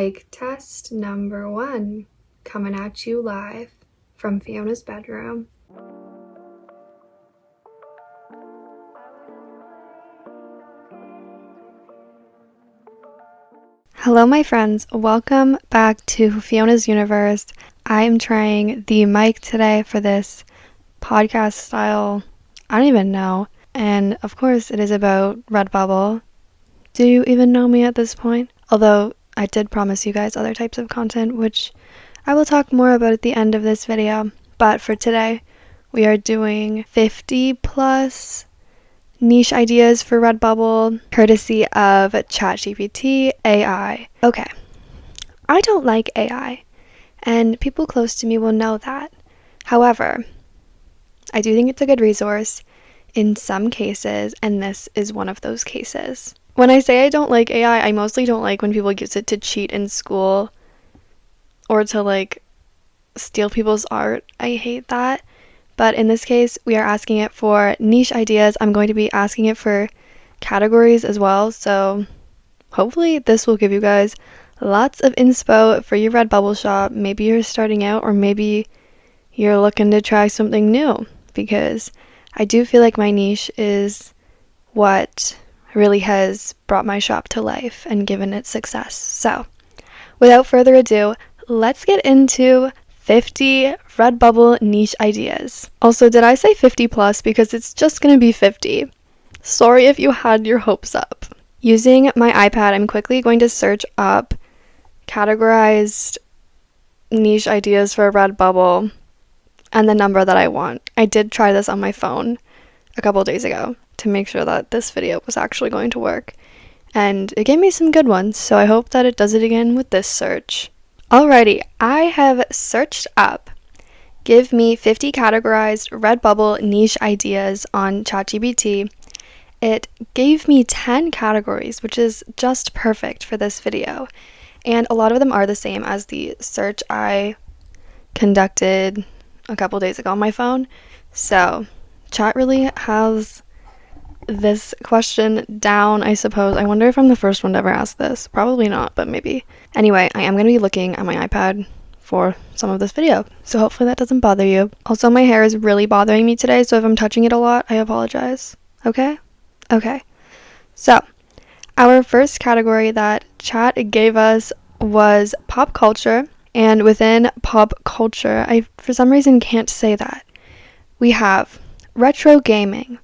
Mic test number 1, coming at you live from Fiona's bedroom. Hello my friends, welcome back to Fiona's universe. I am trying the mic today for this podcast style, I don't even know, and of course it is about Redbubble. Do you even know me at this point? Although I did promise you guys other types of content, which I will talk more about at the end of this video. But for today, we are doing 50 plus niche ideas for Redbubble, courtesy of ChatGPT AI. Okay, I don't like AI, and people close to me will know that. However, I do think it's a good resource in some cases, and this is one of those cases. When I say I don't like AI, I mostly don't like when people use it to cheat in school or to steal people's art. I hate that. But in this case, we are asking it for niche ideas. I'm going to be asking it for categories as well. So hopefully this will give you guys lots of inspo for your Redbubble shop. Maybe you're starting out, or maybe you're looking to try something new, because I do feel like my niche is what really has brought my shop to life and given it success. So without further ado, let's get into 50 Redbubble niche ideas. Also, did I say 50 plus? Because it's just gonna be 50. Sorry if you had your hopes up. Using my iPad, I'm quickly going to search up categorized niche ideas for Redbubble and the number that I want. I did try this on my phone a couple days ago to make sure that this video was actually going to work, and it gave me some good ones, so I hope that it does it again with this search. Alrighty, I have searched up give me 50 categorized Redbubble niche ideas on ChatGPT. It gave me 10 categories, which is just perfect for this video, and a lot of them are the same as the search I conducted a couple days ago on my phone. So Chat really has this question down, I suppose. I wonder if I'm the first one to ever ask this. Probably not, but maybe. Anyway, I am going to be looking at my iPad for some of this video, so hopefully that doesn't bother you. Also, my hair is really bothering me today, so if I'm touching it a lot, I apologize. Okay? Okay. So, our first category that Chat gave us was pop culture, and within pop culture, I for some reason can't say that. We have retro gaming.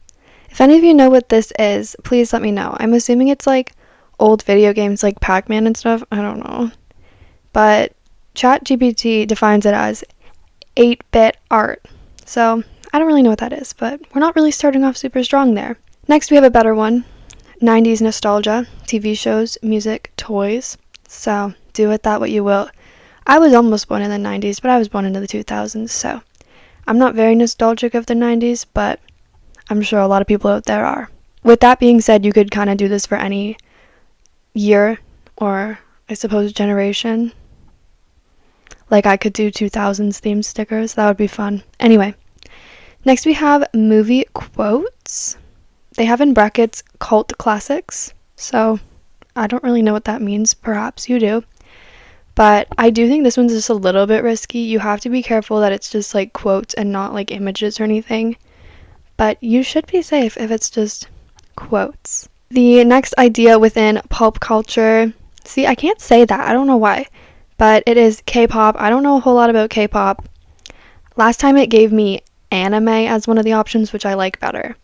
If any of you know what this is, please let me know. I'm assuming it's like old video games like Pac-Man and stuff. I don't know. But ChatGPT defines it as 8-bit art. So I don't really know what that is, but we're not really starting off super strong there. Next, we have a better one. 90s nostalgia, TV shows, music, toys. So do with that what you will. I was almost born in the 90s, but I was born into the 2000s, so I'm not very nostalgic of the 90s, but I'm sure a lot of people out there are. With that being said, you could kind of do this for any year, or I suppose generation. Like I could do 2000s themed stickers. That would be fun. Anyway, next we have movie quotes. They have in brackets cult classics, so I don't really know what that means. Perhaps you do. But I do think this one's just a little bit risky. You have to be careful that it's just like quotes and not like images or anything. But you should be safe if it's just quotes. The next idea within pop culture, see, I can't say that. I don't know why. But it is K-pop. I don't know a whole lot about K-pop. Last time it gave me anime as one of the options, which I like better.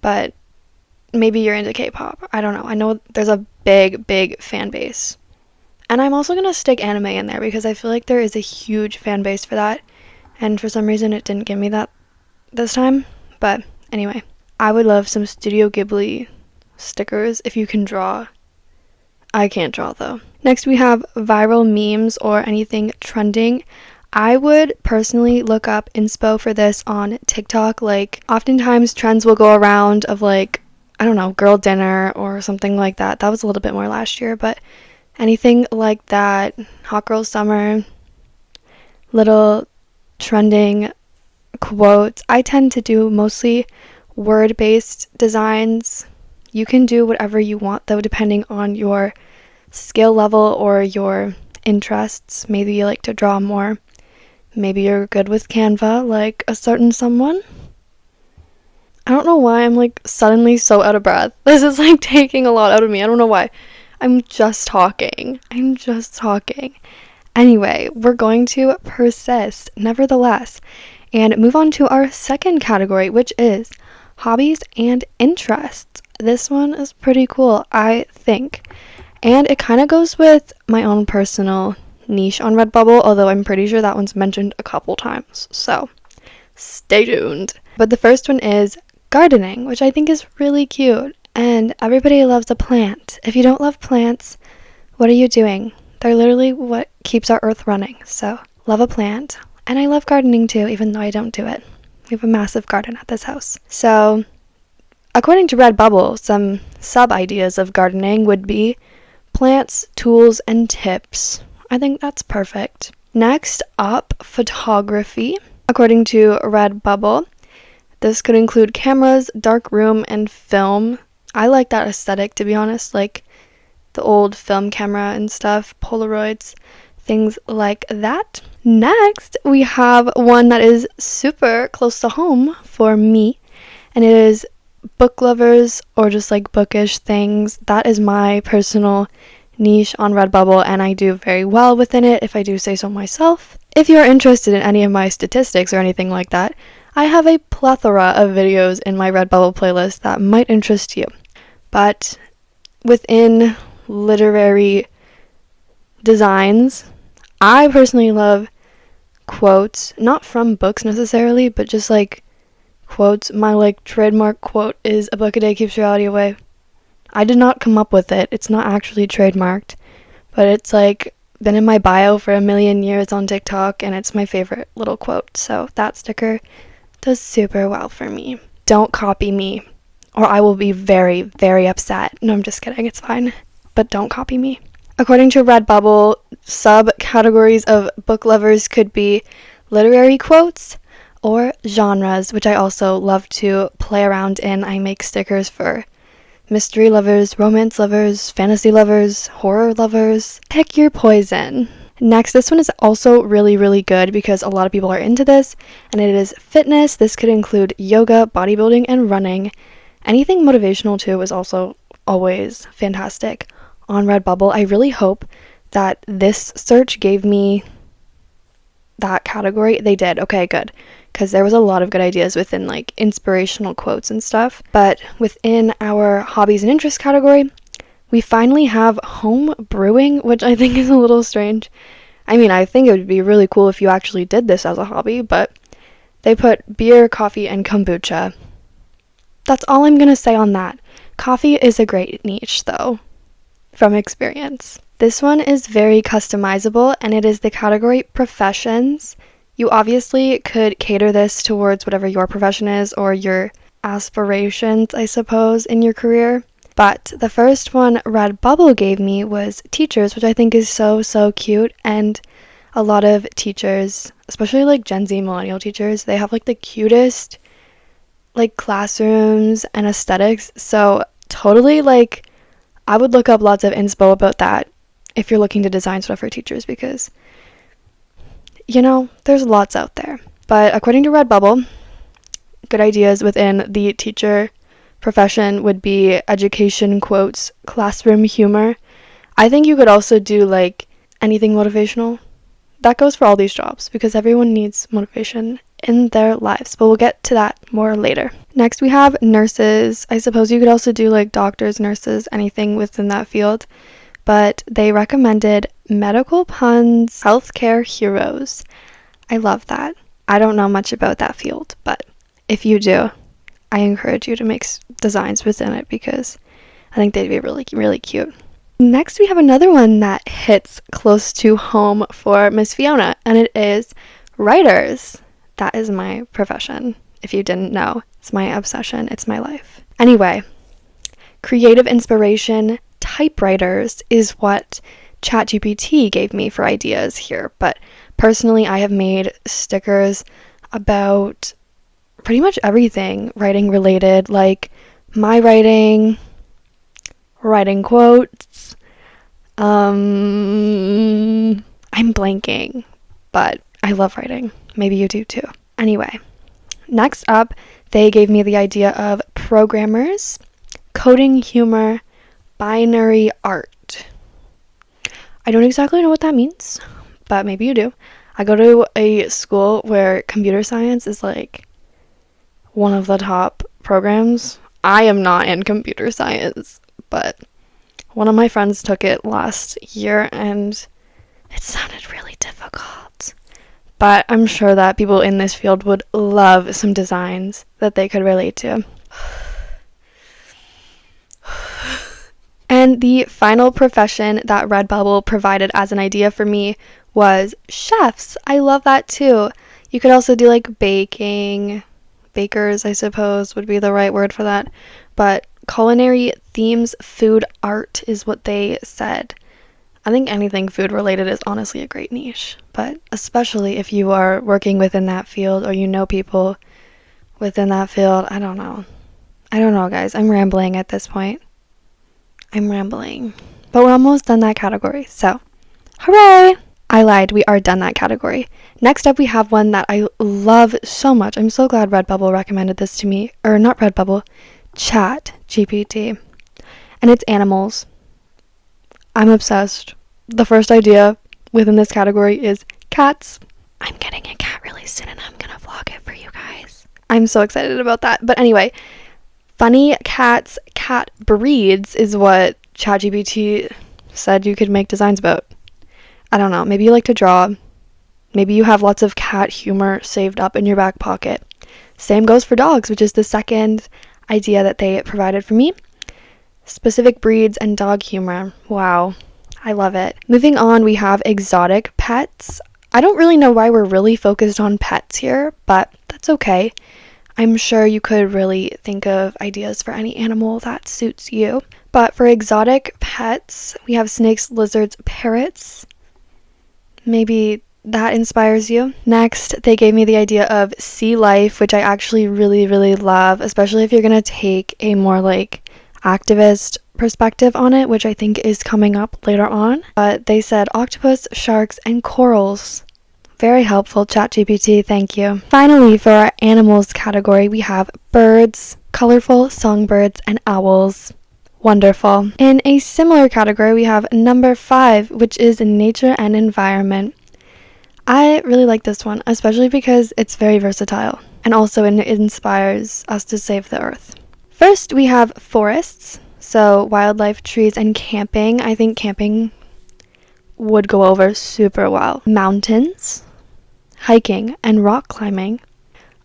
But maybe you're into K-pop. I don't know. I know there's a big fan base. And I'm also going to stick anime in there because I feel like there is a huge fan base for that. And for some reason it didn't give me that this time. But anyway, I would love some Studio Ghibli stickers if you can draw. I can't draw though. Next we have viral memes or anything trending. I would personally look up inspo for this on TikTok. Like oftentimes trends will go around of like, I don't know, girl dinner or something like that. That was a little bit more last year, but anything like that, hot girl summer, little trending quotes. I tend to do mostly word-based designs. You can do whatever you want though, depending on your skill level or your interests. Maybe you like to draw more. Maybe you're good with Canva, like a certain someone. I don't know why I'm like suddenly so out of breath. This is like taking a lot out of me. I don't know why. I'm just talking. Anyway, we're going to persist, nevertheless, and move on to our second category, which is hobbies and interests. This one is pretty cool, I think. And it kind of goes with my own personal niche on Redbubble, although I'm pretty sure that one's mentioned a couple times. So, stay tuned. But the first one is gardening, which I think is really cute. And everybody loves a plant. If you don't love plants, what are you doing? They're literally what keeps our earth running. So, love a plant. And I love gardening too, even though I don't do it. We have a massive garden at this house. So, according to Redbubble, some sub-ideas of gardening would be plants, tools, and tips. I think that's perfect. Next up, photography. According to Redbubble, this could include cameras, dark room, and film. I like that aesthetic, to be honest, like the old film camera and stuff, Polaroids, things like that. Next, we have one that is super close to home for me, and it is book lovers or just like bookish things. That is my personal niche on Redbubble, and I do very well within it, if I do say so myself. If you're interested in any of my statistics or anything like that, I have a plethora of videos in my Redbubble playlist that might interest you. But within literary designs, I personally love quotes, not from books necessarily, but just like quotes. My like trademark quote is "A book a day keeps reality away." I did not come up with it. It's not actually trademarked, but it's like been in my bio for a million years on TikTok, and it's my favorite little quote. So that sticker does super well for me. Don't copy me, or I will be very, very upset. No, I'm just kidding. It's fine. But don't copy me. According to Redbubble, subcategories of book lovers could be literary quotes or genres, which I also love to play around in. I make stickers for mystery lovers, romance lovers, fantasy lovers, horror lovers. Pick your poison. Next, this one is also really, really good because a lot of people are into this, and it is fitness. This could include yoga, bodybuilding, and running. Anything motivational too is also always fantastic on Redbubble. I really hope that this search gave me that category. They did. Okay, good. Because there was a lot of good ideas within like inspirational quotes and stuff. But within our hobbies and interests category, we finally have home brewing, which I think is a little strange. I mean, I think it would be really cool if you actually did this as a hobby, but they put beer, coffee, and kombucha. That's all I'm going to say on that. Coffee is a great niche, though, from experience. This one is very customizable, and it is the category professions. You obviously could cater this towards whatever your profession is or your aspirations, I suppose, in your career. But the first one Redbubble gave me was teachers, which I think is so, so cute. And a lot of teachers, especially like Gen Z millennial teachers, they have like the cutest like classrooms and aesthetics. So totally like I would look up lots of inspo about that if you're looking to design stuff for teachers, because you know, there's lots out there. But according to Redbubble, good ideas within the teacher profession would be education quotes, classroom humor. I think you could also do like anything motivational. That goes for all these jobs because everyone needs motivation in their lives, but we'll get to that more later. Next we have nurses. I suppose you could also do like doctors, nurses, anything within that field, but they recommended medical puns, healthcare heroes. I love that. I don't know much about that field, but if you do, I encourage you to make designs within it because I think they'd be really, really cute. Next, we have another one that hits close to home for Miss Fiona, and it is writers. That is my profession. If you didn't know, it's my obsession. It's my life. Anyway, creative inspiration typewriters is what ChatGPT gave me for ideas here, but personally, I have made stickers about pretty much everything writing related, like my writing quotes, I'm blanking, but I love writing. Maybe you do too. Anyway, next up, they gave me the idea of programmers, coding humor, binary art. I don't exactly know what that means, but maybe you do. I go to a school where computer science is like one of the top programs. I am not in computer science, but one of my friends took it last year and it sounded really difficult. But I'm sure that people in this field would love some designs that they could relate to. And the final profession that Redbubble provided as an idea for me was chefs. I love that too. You could also do like baking. Bakers, I suppose, would be the right word for that. But culinary themes, food art is what they said. I think anything food related is honestly a great niche, but especially if you are working within that field or you know people within that field. I don't know, guys. I'm rambling at this point. But we're almost done that category, so hooray! I lied, we are done that category. Next up, we have one that I love so much. I'm so glad Redbubble recommended this to me, or not Redbubble, ChatGPT. And it's animals. I'm obsessed. The first idea within this category is cats. I'm getting a cat really soon and I'm gonna vlog it for you guys. I'm so excited about that. But anyway, funny cats, cat breeds is what ChatGPT said you could make designs about. I don't know, maybe you like to draw. Maybe you have lots of cat humor saved up in your back pocket. Same goes for dogs, which is the second idea that they provided for me. Specific breeds and dog humor. Wow, I love it. Moving on, we have exotic pets. I don't really know why we're really focused on pets here, but that's okay. I'm sure you could really think of ideas for any animal that suits you. But for exotic pets, we have snakes, lizards, parrots. Maybe that inspires you. Next, they gave me the idea of sea life, which I actually really, really love, especially if you're going to take a more like activist perspective on it, which I think is coming up later on. But they said octopus, sharks, and corals. Very helpful, ChatGPT, thank you. Finally, for our animals category, we have birds, colorful songbirds, and owls. Wonderful. In a similar category, we have number 5, which is nature and environment. I really like this one, especially because it's very versatile, and also it inspires us to save the earth. First, we have forests, so wildlife, trees, and camping. I think camping would go over super well. Mountains, hiking, and rock climbing.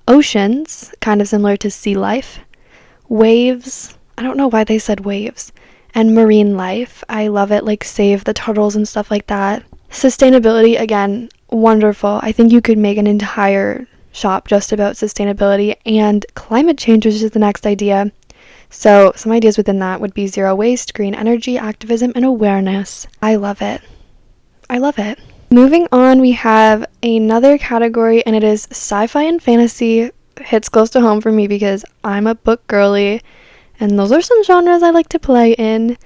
Oceans, kind of similar to sea life. Waves, I don't know why they said waves. And marine life, I love it, like save the turtles and stuff like that. Sustainability, again, wonderful. I think you could make an entire shop just about sustainability, and climate change is just the next idea. So some ideas within that would be zero waste, green energy, activism, and awareness. I love it. Moving on, we have another category, and it is sci-fi and fantasy. Hits close to home for me because I'm a book girly, and those are some genres I like to play in.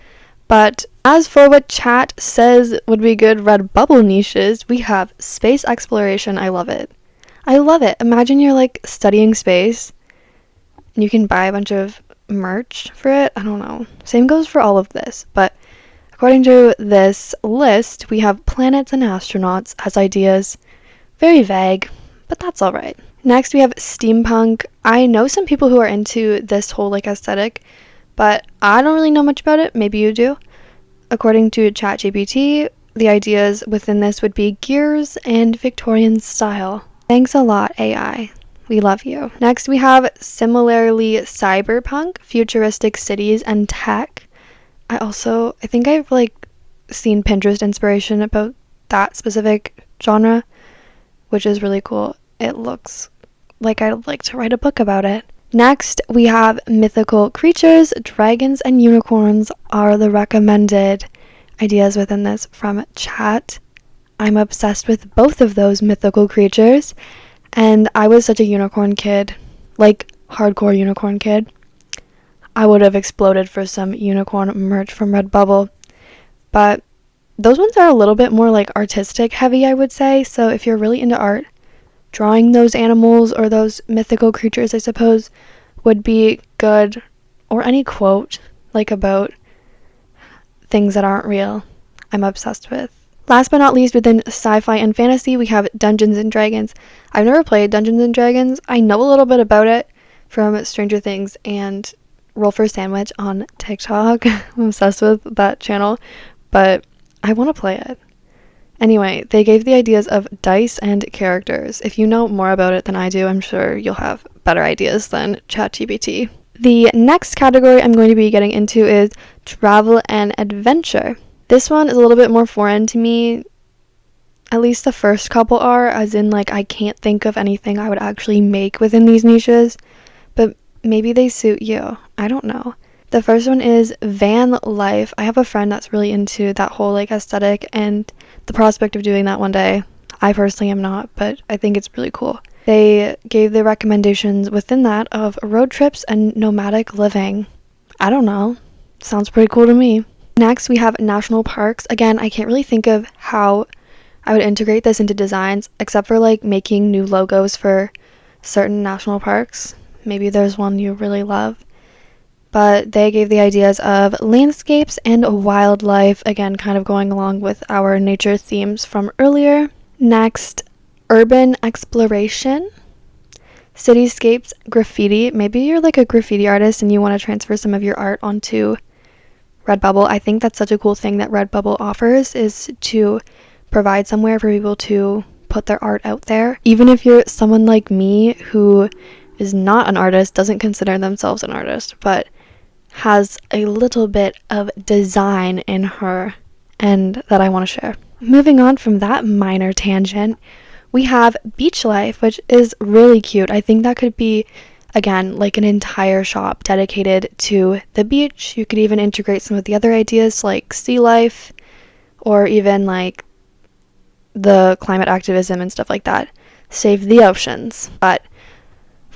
But as for what chat says would be good Redbubble niches, we have space exploration. I love it. Imagine you're like studying space and you can buy a bunch of merch for it. I don't know. Same goes for all of this. But according to this list, we have planets and astronauts as ideas. Very vague, but that's all right. Next, we have steampunk. I know some people who are into this whole like aesthetic, but I don't really know much about it. Maybe you do. According to ChatGPT, the ideas within this would be gears and Victorian style. Thanks a lot, AI. We love you. Next, we have similarly cyberpunk, futuristic cities, and tech. I think I've like seen Pinterest inspiration about that specific genre, which is really cool. It looks like I'd like to write a book about it. Next, we have mythical creatures. Dragons and unicorns are the recommended ideas within this from chat. I'm obsessed with both of those mythical creatures, and I was such a unicorn kid, like hardcore unicorn kid. I would have exploded for some unicorn merch from Redbubble, but those ones are a little bit more like artistic heavy, I would say. So if you're really into art, drawing those animals or those mythical creatures, I suppose, would be good. Or any quote like about things that aren't real, I'm obsessed with. Last but not least, within sci-fi and fantasy, we have Dungeons and Dragons. I've never played Dungeons and Dragons. I know a little bit about it from Stranger Things and Roll for Sandwich on TikTok. I'm obsessed with that channel, but I want to play it. Anyway, they gave the ideas of dice and characters. If you know more about it than I do, I'm sure you'll have better ideas than ChatGPT. The next category I'm going to be getting into is travel and adventure. This one is a little bit more foreign to me. At least the first couple are, as in like I can't think of anything I would actually make within these niches, but maybe they suit you. I don't know. The first one is van life. I have a friend that's really into that whole like aesthetic and the prospect of doing that one day. I personally am not, but I think it's really cool. They gave the recommendations within that of road trips and nomadic living. I don't know. Sounds pretty cool to me. Next, we have national parks. Again, I can't really think of how I would integrate this into designs, except for like making new logos for certain national parks. Maybe there's one you really love. But they gave the ideas of landscapes and wildlife, again, kind of going along with our nature themes from earlier. Next, urban exploration, cityscapes, graffiti. Maybe you're like a graffiti artist and you want to transfer some of your art onto Redbubble. I think that's such a cool thing that Redbubble offers, is to provide somewhere for people to put their art out there. Even if you're someone like me who is not an artist, doesn't consider themselves an artist, but has a little bit of design in her and that I want to share. Moving on from that minor tangent, we have beach life, which is really cute. I think that could be, again, like an entire shop dedicated to the beach. You could even integrate some of the other ideas like sea life or even like the climate activism and stuff like that. Save the oceans. But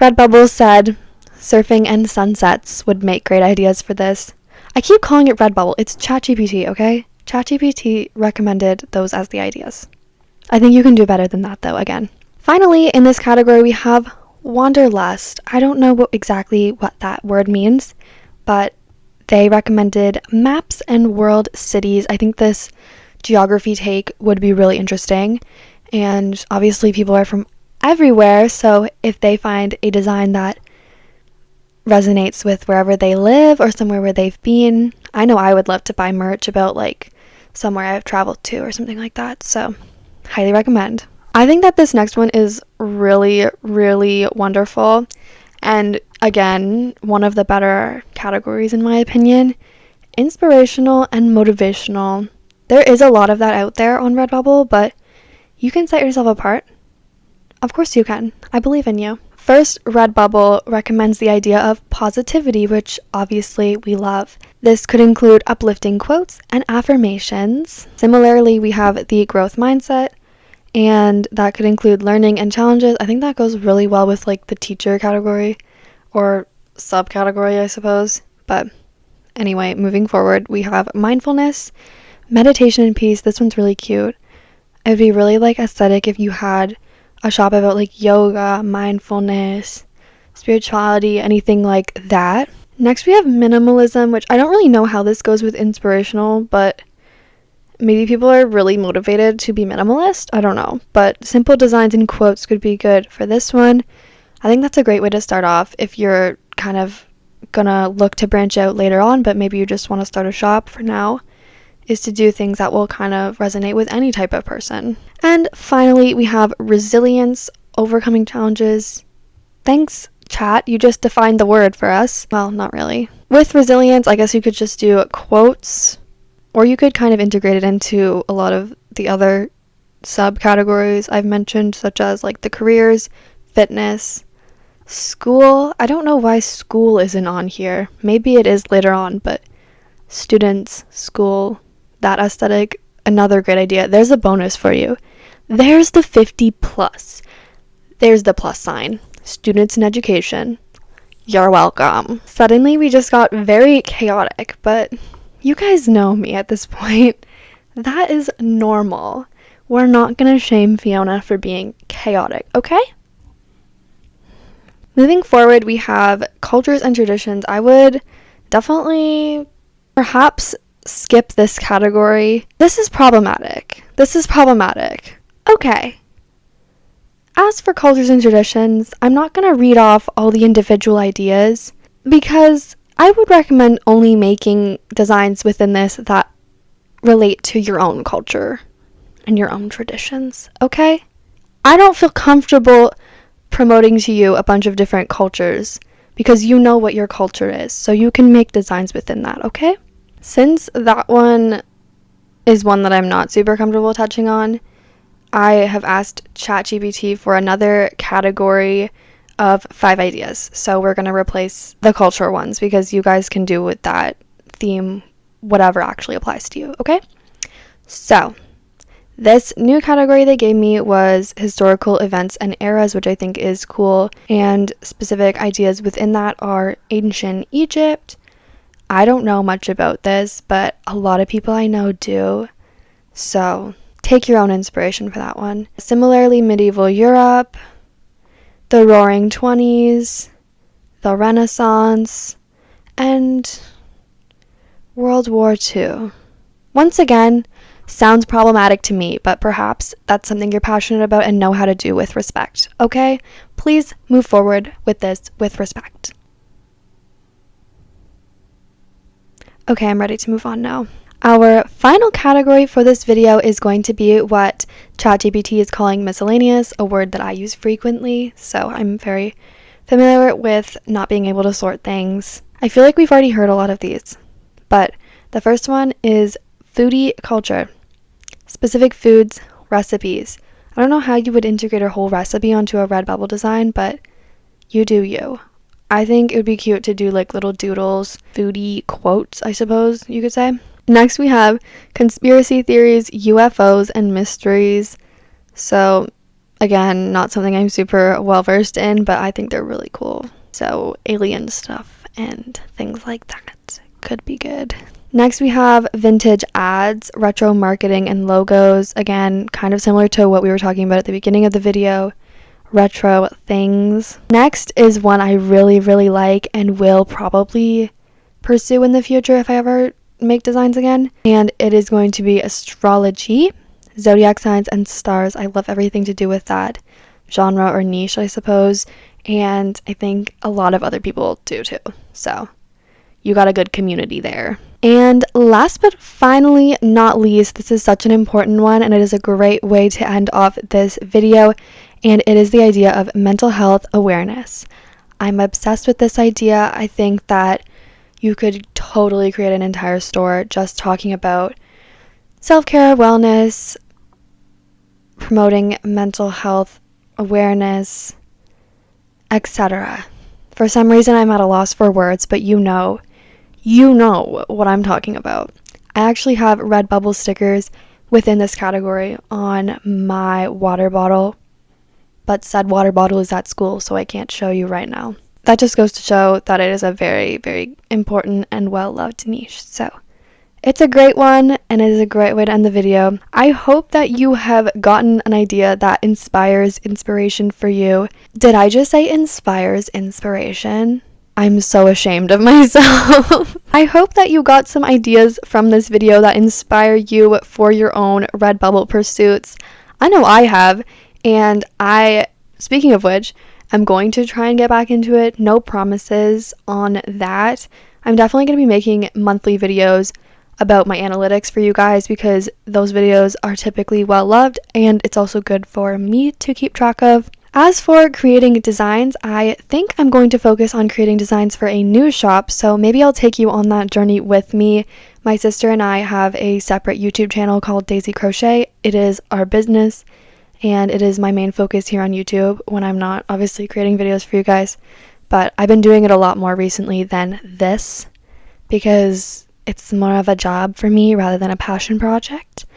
Redbubble said surfing and sunsets would make great ideas for this. I keep calling it Redbubble. It's ChatGPT, okay? ChatGPT recommended those as the ideas. I think you can do better than that though, again. Finally, in this category, we have wanderlust. I don't know exactly what that word means, but they recommended maps and world cities. I think this geography take would be really interesting, and obviously people are from everywhere, so if they find a design that resonates with wherever they live or somewhere where they've been, I know I would love to buy merch about like somewhere I've traveled to or something like that, so highly recommend. I think that this next one is really, really wonderful, and again, one of the better categories in my opinion. Inspirational and motivational. There is a lot of that out there on Redbubble, but you can set yourself apart. Of course you can. I believe in you. First, Redbubble recommends the idea of positivity, which obviously we love. This could include uplifting quotes and affirmations. Similarly, we have the growth mindset, and that could include learning and challenges. I think that goes really well with like the teacher category or subcategory, I suppose. But anyway, moving forward, we have mindfulness, meditation, and peace. This one's really cute. It would be really like aesthetic if you had a shop about like yoga, mindfulness, spirituality, anything like that. Next, we have minimalism, which I don't really know how this goes with inspirational, but maybe people are really motivated to be minimalist. I don't know. But simple designs and quotes could be good for this one. I think that's a great way to start off if you're kind of gonna look to branch out later on, but maybe you just want to start a shop for now, is to do things that will kind of resonate with any type of person. And finally, we have resilience, overcoming challenges. Thanks, chat. You just defined the word for us. Well, not really. With resilience, I guess you could just do quotes, or you could kind of integrate it into a lot of the other subcategories I've mentioned, such as like the careers, fitness, school. I don't know why school isn't on here. Maybe it is later on, but students, school, that aesthetic, another great idea. There's a bonus for you. There's the 50 plus. There's the plus sign. Students in education. You're welcome. Suddenly we just got very chaotic, but you guys know me at this point. That is normal. We're not going to shame Fiona for being chaotic, okay? Moving forward, we have cultures and traditions. I would definitely perhaps skip this category. This is problematic. Okay. As for cultures and traditions, I'm not going to read off all the individual ideas because I would recommend only making designs within this that relate to your own culture and your own traditions, okay? I don't feel comfortable promoting to you a bunch of different cultures because you know what your culture is, so you can make designs within that, okay? Since that one is one that I'm not super comfortable touching on, I have asked ChatGPT for another category of 5 ideas. So we're going to replace the culture ones because you guys can do with that theme whatever actually applies to you, okay? So this new category they gave me was historical events and eras, which I think is cool. And specific ideas within that are ancient Egypt. I don't know much about this, but a lot of people I know do. So take your own inspiration for that one. Similarly, medieval Europe, the Roaring 20s, the Renaissance, and World War II. Once again, sounds problematic to me, but perhaps that's something you're passionate about and know how to do with respect, okay? Please move forward with this with respect. Okay, I'm ready to move on now. Our final category for this video is going to be what ChatGPT is calling miscellaneous, a word that I use frequently, so I'm very familiar with not being able to sort things. I feel like we've already heard a lot of these, but the first one is foodie culture. Specific foods, recipes. I don't know how you would integrate a whole recipe onto a Redbubble design, but you do you. I think it would be cute to do like little doodles, foodie quotes, I suppose you could say. Next we have conspiracy theories, UFOs, and mysteries. So again, not something I'm super well versed in, but I think they're really cool. So alien stuff and things like that could be good. Next we have vintage ads, retro marketing, and logos. Again, kind of similar to what we were talking about at the beginning of the video. Retro things. Next is one I really, really like and will probably pursue in the future if I ever make designs again. And it is going to be astrology, zodiac signs, and stars. I love everything to do with that genre or niche, I suppose. And I think a lot of other people do too. So you got a good community there. And last but finally not least, this is such an important one and it is a great way to end off this video, and it is the idea of mental health awareness. I'm obsessed with this idea. I think that you could totally create an entire store just talking about self-care, wellness, promoting mental health awareness, etc. For some reason I'm at a loss for words, but you know what I'm talking about. I actually have Redbubble stickers within this category on my water bottle, but said water bottle is at school, so I can't show you right now. That just goes to show that it is a very, very important and well-loved niche. So it's a great one, and it is a great way to end the video. I hope that you have gotten an idea that inspires inspiration for you. Did I just say inspires inspiration? I'm so ashamed of myself. I hope that you got some ideas from this video that inspire you for your own Redbubble pursuits. I know I have, and speaking of which, I'm going to try and get back into it. No promises on that. I'm definitely going to be making monthly videos about my analytics for you guys because those videos are typically well loved, and it's also good for me to keep track of. As for creating designs, I think I'm going to focus on creating designs for a new shop, so maybe I'll take you on that journey with me. My sister and I have a separate YouTube channel called Daisy Crochet. It is our business, and it is my main focus here on YouTube when I'm not obviously creating videos for you guys. But I've been doing it a lot more recently than this because it's more of a job for me rather than a passion project.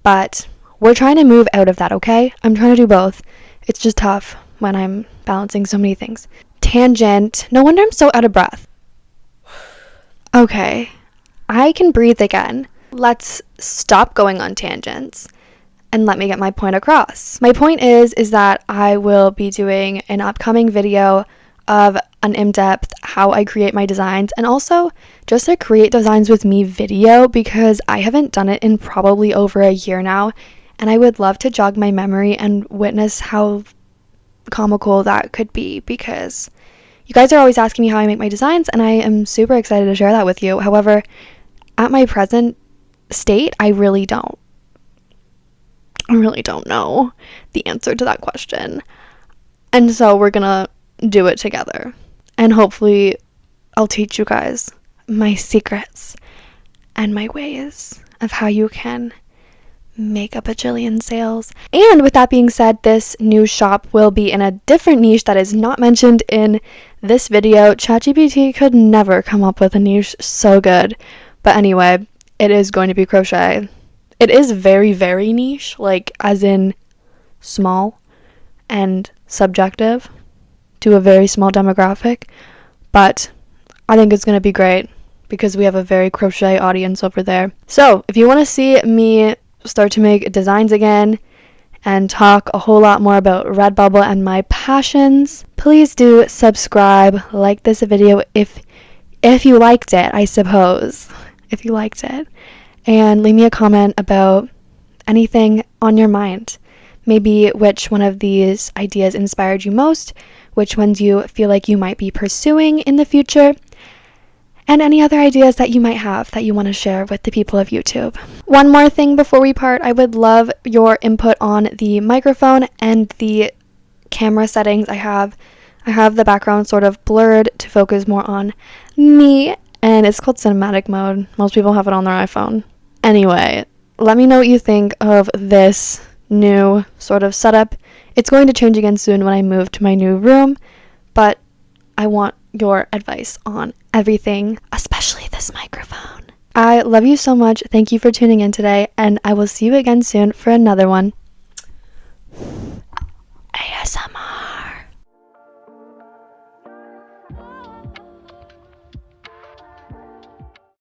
But we're trying to move out of that, okay? I'm trying to do both. It's just tough when I'm balancing so many things. Tangent. No wonder I'm so out of breath. Okay, I can breathe again. let's stop going on tangents and let me get my point across. My point is that I will be doing an upcoming video of an in-depth how I create my designs, and also just a create designs with me video, because I haven't done it in probably over a year now, and I would love to jog my memory and witness how comical that could be, because you guys are always asking me how I make my designs, and I am super excited to share that with you. However, at my present state, I really don't know the answer to that question. And so we're gonna do it together. And hopefully I'll teach you guys my secrets and my ways of how you can make a bajillion sales. And with that being said, this new shop will be in a different niche that is not mentioned in this video. ChatGPT could never come up with a niche so good. But anyway, it is going to be crochet. It is very, very niche, like as in small and subjective to a very small demographic. But I think it's going to be great because we have a very crochet audience over there. So if you want to see me start to make designs again and talk a whole lot more about Redbubble and my passions, please do subscribe, like this video if you liked it, I suppose, if you liked it, and leave me a comment about anything on your mind. Maybe which one of these ideas inspired you most, which ones you feel like you might be pursuing in the future, and any other ideas that you might have that you want to share with the people of YouTube. One more thing before we part, I would love your input on the microphone and the camera settings. I have the background sort of blurred to focus more on me, and it's called cinematic mode. Most people have it on their iPhone. Anyway, let me know what you think of this new sort of setup. It's going to change again soon when I move to my new room, but I want your advice on everything, especially this microphone. I love you so much. Thank you for tuning in today, and I will see you again soon for another one. ASMR.